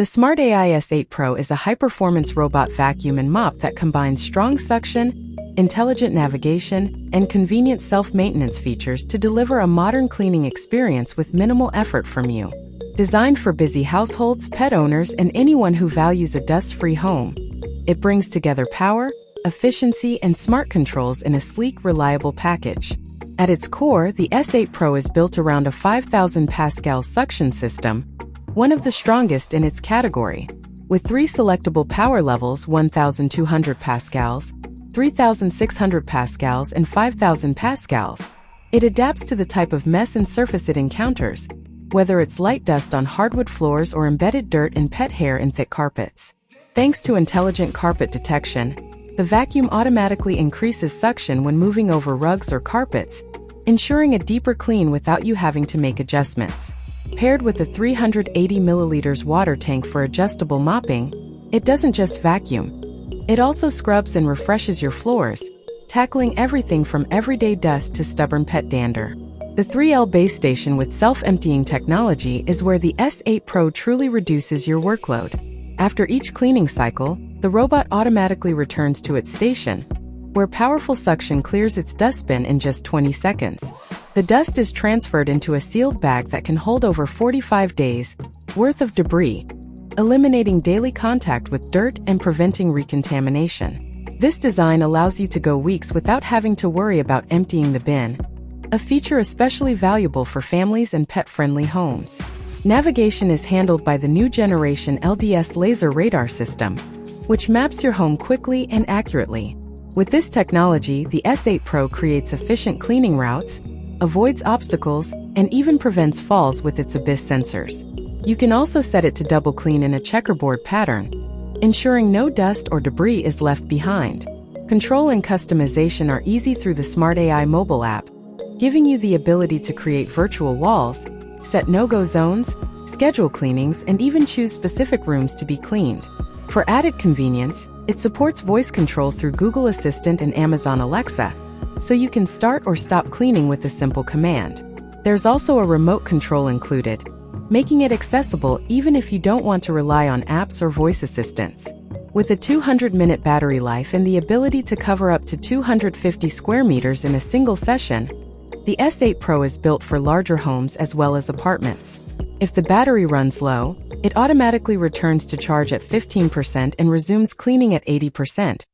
The SmartAI S8 Pro is a high-performance robot vacuum and mop that combines strong suction, intelligent navigation, and convenient self-maintenance features to deliver a modern cleaning experience with minimal effort from you. Designed for busy households, pet owners, and anyone who values a dust-free home, it brings together power, efficiency, and smart controls in a sleek, reliable package. At its core, the S8 Pro is built around a 5,000 Pascal suction system, one of the strongest in its category. With 3 selectable power levels, 1,200 pascals, 3,600 pascals, and 5,000 pascals, it adapts to the type of mess and surface it encounters, whether it's light dust on hardwood floors or embedded dirt and pet hair in thick carpets. Thanks to intelligent carpet detection, the vacuum automatically increases suction when moving over rugs or carpets, ensuring a deeper clean without you having to make adjustments. Paired with a 380 milliliters water tank for adjustable mopping, it doesn't just vacuum. It also scrubs and refreshes your floors, tackling everything from everyday dust to stubborn pet dander. The 3L base station with self-emptying technology is where the S8 Pro truly reduces your workload. After each cleaning cycle, the robot automatically returns to its station, where powerful suction clears its dustbin in just 20 seconds. The dust is transferred into a sealed bag that can hold over 45 days worth of debris, eliminating daily contact with dirt and preventing recontamination. This design allows you to go weeks without having to worry about emptying the bin, a feature especially valuable for families and pet-friendly homes. Navigation is handled by the new generation LDS laser radar system, which maps your home quickly and accurately. With this technology, the S8 Pro creates efficient cleaning routes, avoids obstacles, and even prevents falls with its abyss sensors. You can also set it to double clean in a checkerboard pattern, ensuring no dust or debris is left behind. Control and customization are easy through the SmartAI mobile app, giving you the ability to create virtual walls, set no-go zones, schedule cleanings, and even choose specific rooms to be cleaned. For added convenience, it supports voice control through Google Assistant and Amazon Alexa, so you can start or stop cleaning with a simple command. There's also a remote control included, making it accessible even if you don't want to rely on apps or voice assistants. With a 200-minute battery life and the ability to cover up to 250 square meters in a single session, the S8 Pro is built for larger homes as well as apartments. If the battery runs low, it automatically returns to charge at 15% and resumes cleaning at 80%,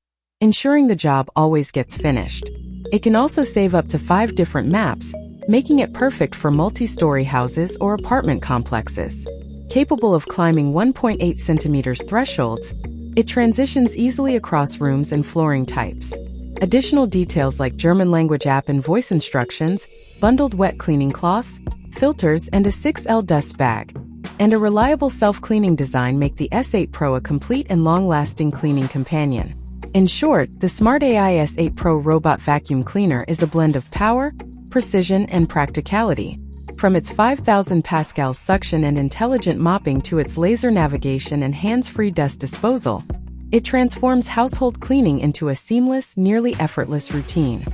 ensuring the job always gets finished. It can also save up to 5 different maps, making it perfect for multi-story houses or apartment complexes. Capable of climbing 1.8 centimeters thresholds, it transitions easily across rooms and flooring types. Additional details like German language app and voice instructions, bundled wet cleaning cloths, filters, and a 6L dust bag, and a reliable self-cleaning design make the S8 Pro a complete and long-lasting cleaning companion. In short, the SmartAI S8 Pro robot vacuum cleaner is a blend of power, precision, and practicality. From its 5,000 Pascal suction and intelligent mopping to its laser navigation and hands-free dust disposal, it transforms household cleaning into a seamless, nearly effortless routine.